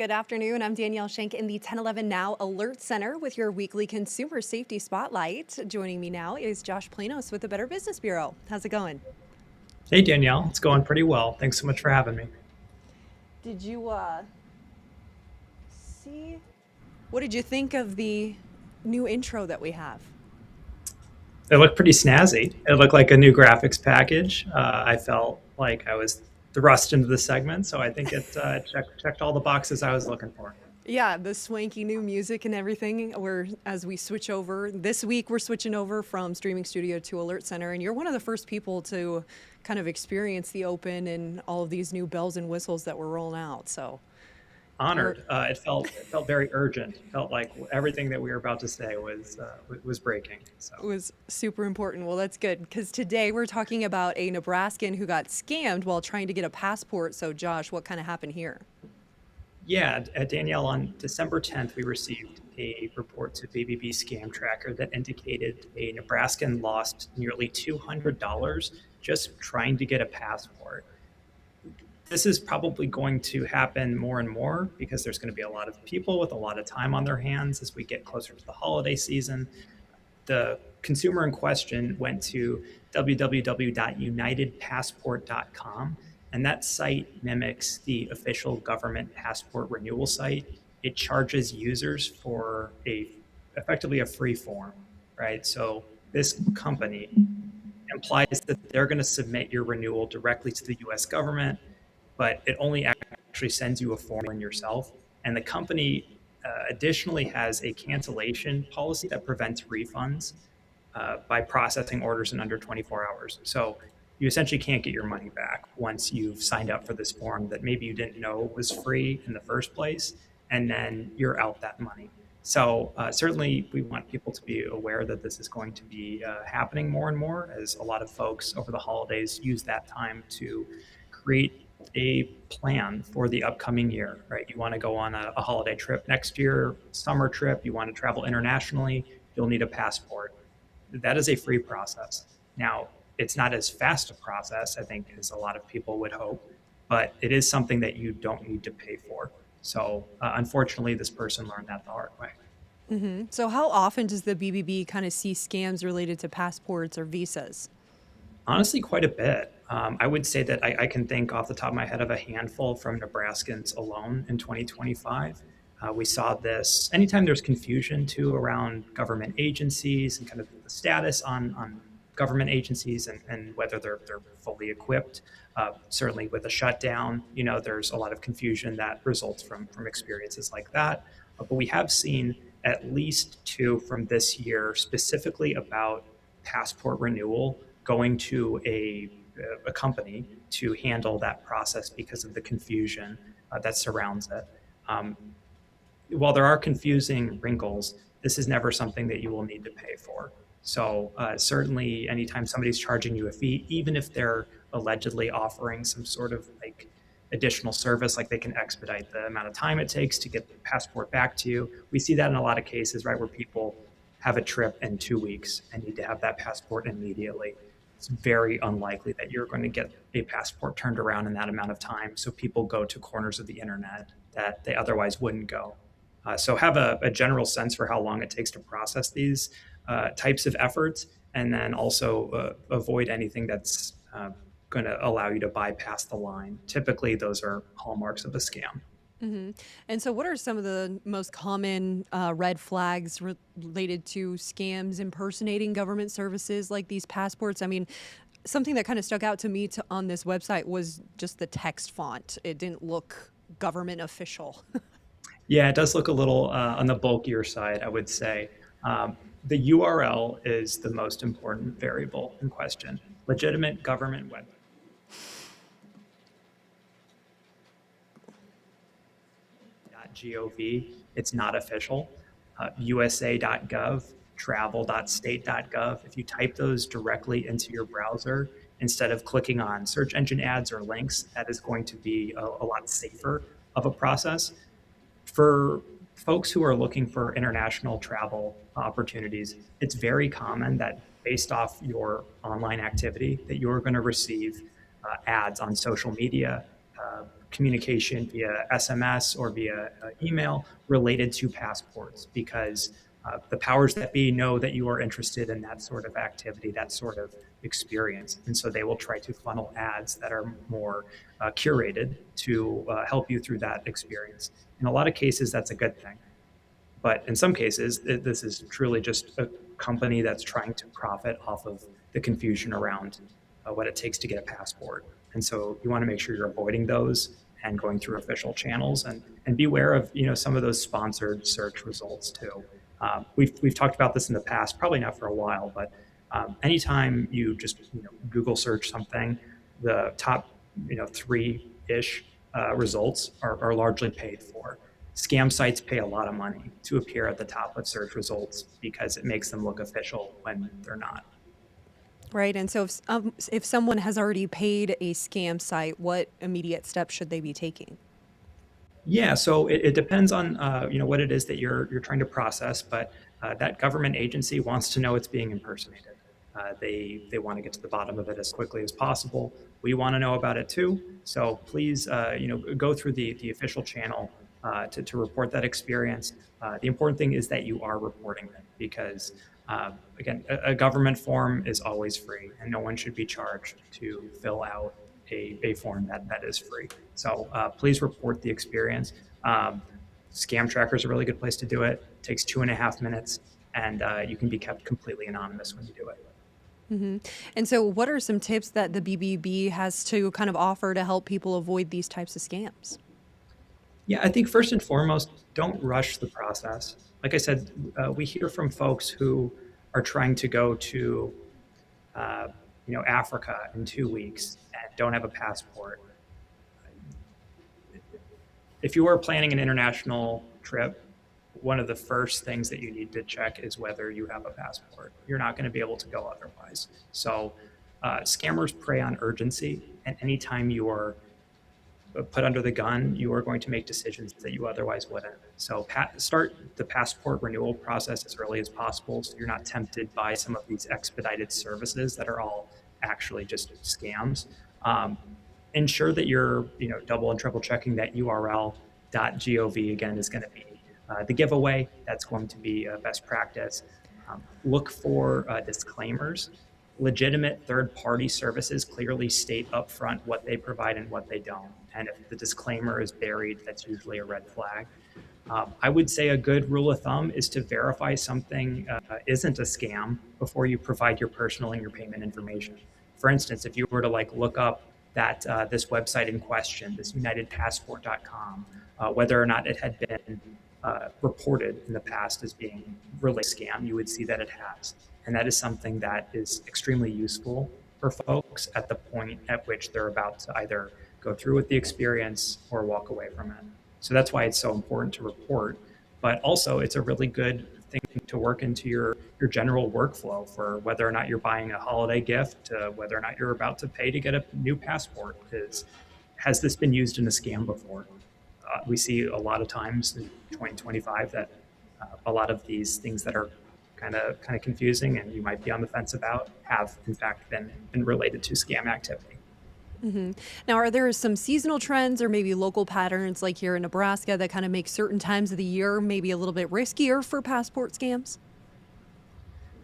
Good afternoon. I'm Danielle Schenk in the 1011 Now Alert Center with your weekly consumer safety spotlight. Joining me now is Josh Planos with the Better Business Bureau. How's it going? Hey Danielle, it's going pretty well. Thanks so much for having me. Did you see? What did you think of the new intro that we have? It looked pretty snazzy. It looked like a new graphics package. I felt like I was thrust into the segment, so I think it checked all the boxes I was looking for. Yeah, the swanky new music and everything. As we switch over this week, we're switching over from streaming studio to Alert Center, and you're one of the first people to kind of experience the open and all of these new bells and whistles that we're rolling out. So you're Honored. It felt very urgent. It felt like everything that we were about to say was breaking. So. was super important. Well, that's good because today we're talking about a Nebraskan who got scammed while trying to get a passport. So, Josh, what kind of happened here? Yeah, Danielle, on December 10th, we received a report to BBB Scam Tracker that indicated a Nebraskan lost nearly $200 just trying to get a passport. This is probably going to happen more and more because there's going to be a lot of people with a lot of time on their hands as we get closer to the holiday season. The consumer in question went to www.unitedpassport.com, and that site mimics the official government passport renewal site. It charges users for effectively a free form, right? So this company implies that they're going to submit your renewal directly to the US government, but it only actually sends you a form in yourself. And the company additionally has a cancellation policy that prevents refunds by processing orders in under 24 hours. So you essentially can't get your money back once you've signed up for this form that maybe you didn't know was free in the first place, and then you're out that money. So certainly we want people to be aware that this is going to be happening more and more as a lot of folks over the holidays use that time to create a plan for the upcoming year, right? You want to go on a holiday trip next year, summer trip, you want to travel internationally, you'll need a passport. That is a free process. Now, it's not as fast a process, I think, as a lot of people would hope, but it is something that you don't need to pay for. So, unfortunately, this person learned that the hard way. So, how often does the BBB kind of see scams related to passports or visas? Honestly, quite a bit. I would say that I can think off the top of my head of a handful from Nebraskans alone in 2025. We saw this anytime there's confusion too around government agencies and kind of the status on government agencies and whether they're fully equipped. Certainly with a shutdown, there's a lot of confusion that results from experiences like that. But we have seen at least two from this year specifically about passport renewal going to a company to handle that process because of the confusion that surrounds it. While there are confusing wrinkles, this is never something that you will need to pay for. So certainly anytime somebody's charging you a fee, even if they're allegedly offering some sort of like additional service, like they can expedite the amount of time it takes to get the passport back to you. We see that in a lot of cases, right, where people have a trip in 2 weeks and need to have that passport immediately. It's very unlikely that you're going to get a passport turned around in that amount of time. So people go to corners of the internet that they otherwise wouldn't go. So have a general sense for how long it takes to process these types of efforts, and then also avoid anything that's going to allow you to bypass the line. Typically, those are hallmarks of a scam. And so, what are some of the most common red flags related to scams impersonating government services like these passports? I mean, something that kind of stuck out to me on this website was just the text font. It didn't look government official. Yeah, it does look a little on the bulkier side, I would say. The URL is the most important variable in question. Legitimate government web. .gov, it's not official. USA.gov, travel.state.gov. If you type those directly into your browser, instead of clicking on search engine ads or links, that is going to be a lot safer of a process. For folks who are looking for international travel opportunities, it's very common that based off your online activity that you're going to receive ads on social media, communication via SMS or via email related to passports, because the powers that be know that you are interested in that sort of activity, that sort of experience. And so they will try to funnel ads that are more curated to help you through that experience. In a lot of cases, that's a good thing. But in some cases, this is truly just a company that's trying to profit off of the confusion around what it takes to get a passport. And so you want to make sure you're avoiding those and going through official channels, and beware of some of those sponsored search results too. We've talked about this in the past, probably not for a while, but anytime you just Google search something, the top three-ish results are largely paid for. Scam sites pay a lot of money to appear at the top of search results because it makes them look official when they're not. Right. And so if someone has already paid a scam site, what immediate steps should they be taking? Yeah, so it depends on what it is that you're trying to process, but that government agency wants to know it's being impersonated. They want to get to the bottom of it as quickly as possible. We want to know about it too. So please, go through the official channel to report that experience. The important thing is that you are reporting it, because again, a government form is always free, and no one should be charged to fill out a form that is free. So please report the experience. Scam Tracker is a really good place to do it. It takes 2.5 minutes, and you can be kept completely anonymous when you do it. And so, what are some tips that the BBB has to kind of offer to help people avoid these types of scams? Yeah, I think first and foremost, don't rush the process. Like I said, we hear from folks who are trying to go to, uh, Africa in 2 weeks and don't have a passport. If you are planning an international trip, one of the first things that you need to check is whether you have a passport. You're not going to be able to go otherwise. So, scammers prey on urgency, and anytime you are put under the gun, you are going to make decisions that you otherwise wouldn't. So start the passport renewal process as early as possible, so you're not tempted by some of these expedited services that are all actually just scams. Um, Ensure that you're double and triple checking that url.gov again is going to be the giveaway. That's going to be best practice. Look for disclaimers. Legitimate third-party services clearly state upfront what they provide and what they don't. And if the disclaimer is buried, that's usually a red flag. I would say a good rule of thumb is to verify something isn't a scam before you provide your personal and your payment information. For instance, if you were to look up that this website in question, this unitedpassport.com, whether or not it had been reported in the past as being really scam, you would see that it has. And that is something that is extremely useful for folks at the point at which they're about to either go through with the experience or walk away from it. So that's why it's so important to report. But also, it's a really good thing to work into your general workflow for whether or not you're buying a holiday gift, whether or not you're about to pay to get a new passport. Has this been used in a scam before? We see a lot of times in 2025 that a lot of these things that are kind of confusing and you might be on the fence about have in fact been related to scam activity. Now, are there some seasonal trends or maybe local patterns like here in Nebraska that kind of make certain times of the year maybe a little bit riskier for passport scams?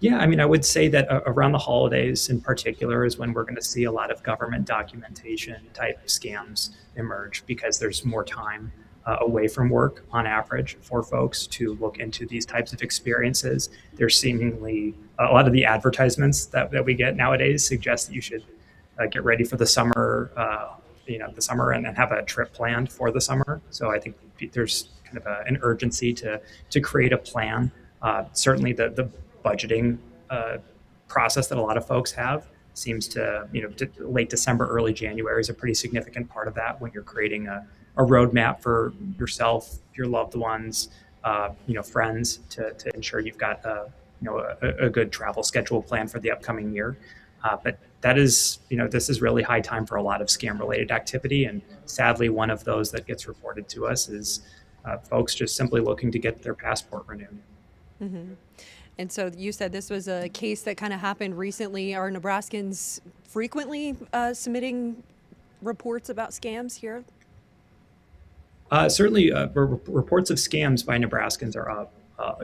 Yeah, I mean, I would say that around the holidays in particular is when we're going to see a lot of government documentation type scams emerge, because there's more time away from work on average for folks to look into these types of experiences. There's seemingly a lot of the advertisements that we get nowadays suggest that you should get ready for the summer, the summer, and have a trip planned for the summer. So I think there's kind of an urgency to create a plan. Certainly, the budgeting process that a lot of folks have seems to, late December, early January is a pretty significant part of that when you're creating a roadmap for yourself, your loved ones, friends to ensure you've got a good travel schedule plan for the upcoming year. But that is, this is really high time for a lot of scam related activity. And sadly, one of those that gets reported to us is folks just simply looking to get their passport renewed. And so you said this was a case that kind of happened recently. Are Nebraskans frequently submitting reports about scams here? Certainly, reports of scams by Nebraskans are up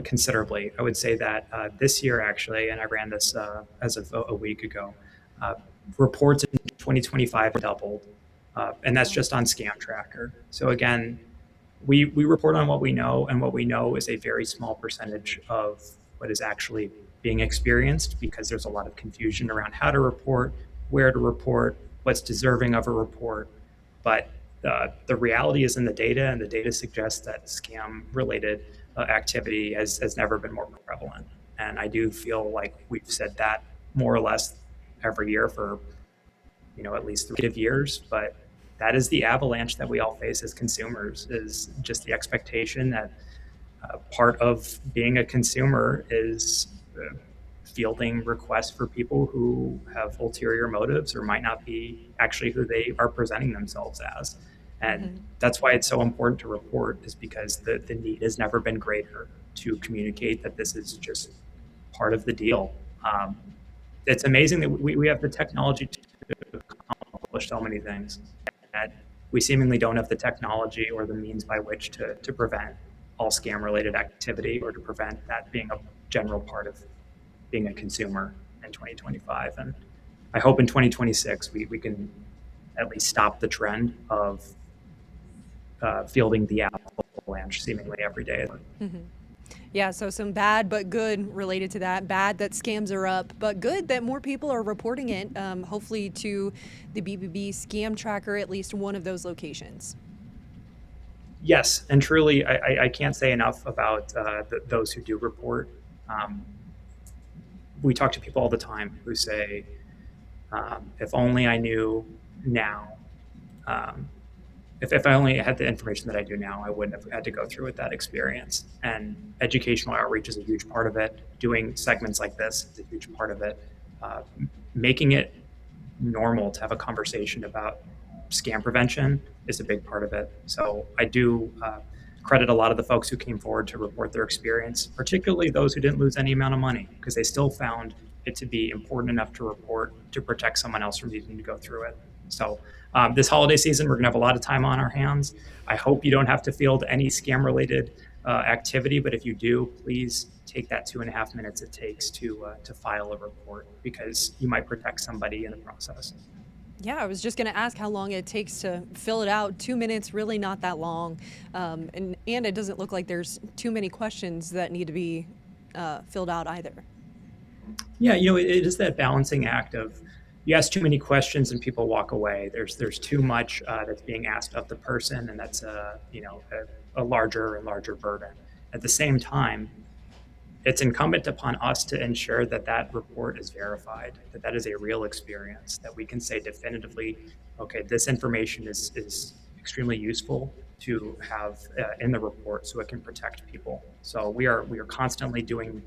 considerably. I would say that this year, actually, and I ran this as of a week ago, uh, reports in 2025 doubled, and that's Wow. just on Scam Tracker. So again, we report on what we know, and what we know is a very small percentage of what is actually being experienced because there's a lot of confusion around how to report, where to report, what's deserving of a report. But the reality is in the data, and the data suggests that scam related activity has never been more prevalent. And I do feel like we've said that more or less every year for at least 3 years. But that is the avalanche that we all face as consumers, is just the expectation that part of being a consumer is fielding requests for people who have ulterior motives or might not be actually who they are presenting themselves as. And Hmm. that's why it's so important to report, is because the need has never been greater to communicate that this is just part of the deal. It's amazing that we have the technology to accomplish so many things, that we seemingly don't have the technology or the means by which to prevent all scam related activity, or to prevent that being a general part of being a consumer in 2025. And I hope in 2026 we can at least stop the trend of fielding the avalanche seemingly every day. Hmm. Yeah, so some bad but good related to that. Bad that scams are up, but good that more people are reporting it, hopefully to the BBB scam tracker, at least one of those locations. Yes, and truly, I can't say enough about those who do report. Um, we talk to people all the time who say, if only I knew now, um, if I only had the information that I do now, I wouldn't have had to go through with that experience. And educational outreach is a huge part of it. Doing segments like this is a huge part of it. Uh, Making it normal to have a conversation about scam prevention is a big part of it. So I do credit a lot of the folks who came forward to report their experience, particularly those who didn't lose any amount of money, because they still found it to be important enough to report to protect someone else from needing to go through it. So this holiday season, we're going to have a lot of time on our hands. I hope you don't have to field any scam related activity, but if you do, please take that 2.5 minutes it takes to file a report, because you might protect somebody in the process. Yeah, I was just going to ask how long it takes to fill it out. 2 minutes, really not that long. And it doesn't look like there's too many questions that need to be filled out either. Yeah, it is that balancing act of, you ask too many questions and people walk away. There's too much that's being asked of the person, and that's a larger and larger burden. At the same time, it's incumbent upon us to ensure that that report is verified, that that is a real experience, that we can say definitively, okay, this information is extremely useful to have in the report, so it can protect people. So we are constantly doing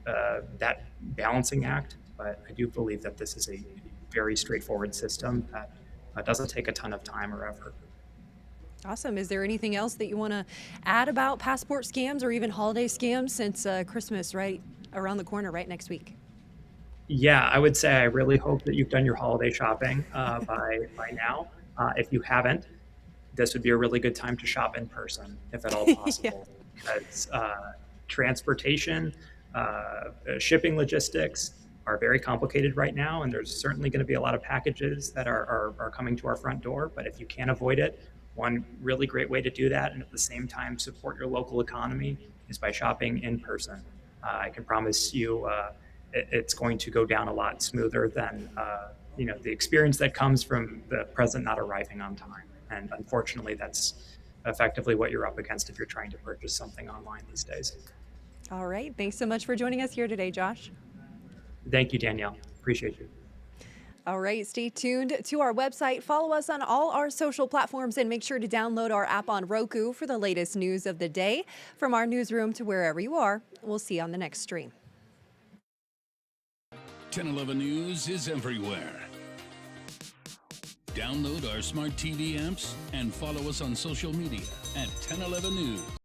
that balancing act, but I do believe that this is a very straightforward system that doesn't take a ton of time or effort. Awesome. Is there anything else that you want to add about passport scams or even holiday scams, since Christmas right around the corner, right next week? Yeah, I would say I really hope that you've done your holiday shopping by now. If you haven't, this would be a really good time to shop in person, if at all Yeah. possible, because transportation, shipping logistics are very complicated right now, and there's certainly going to be a lot of packages that are coming to our front door. But if you can't avoid it, one really great way to do that, and at the same time support your local economy, is by shopping in person. I can promise you it's going to go down a lot smoother than the experience that comes from the present not arriving on time. And unfortunately, that's effectively what you're up against if you're trying to purchase something online these days. All right. Thanks so much for joining us here today, Josh. Thank you, Danielle. Appreciate you. All right. Stay tuned to our website. Follow us on all our social platforms and make sure to download our app on Roku for the latest news of the day. From our newsroom to wherever you are, we'll see you on the next stream. 1011 News is everywhere. Download our smart TV apps and follow us on social media at 1011 News.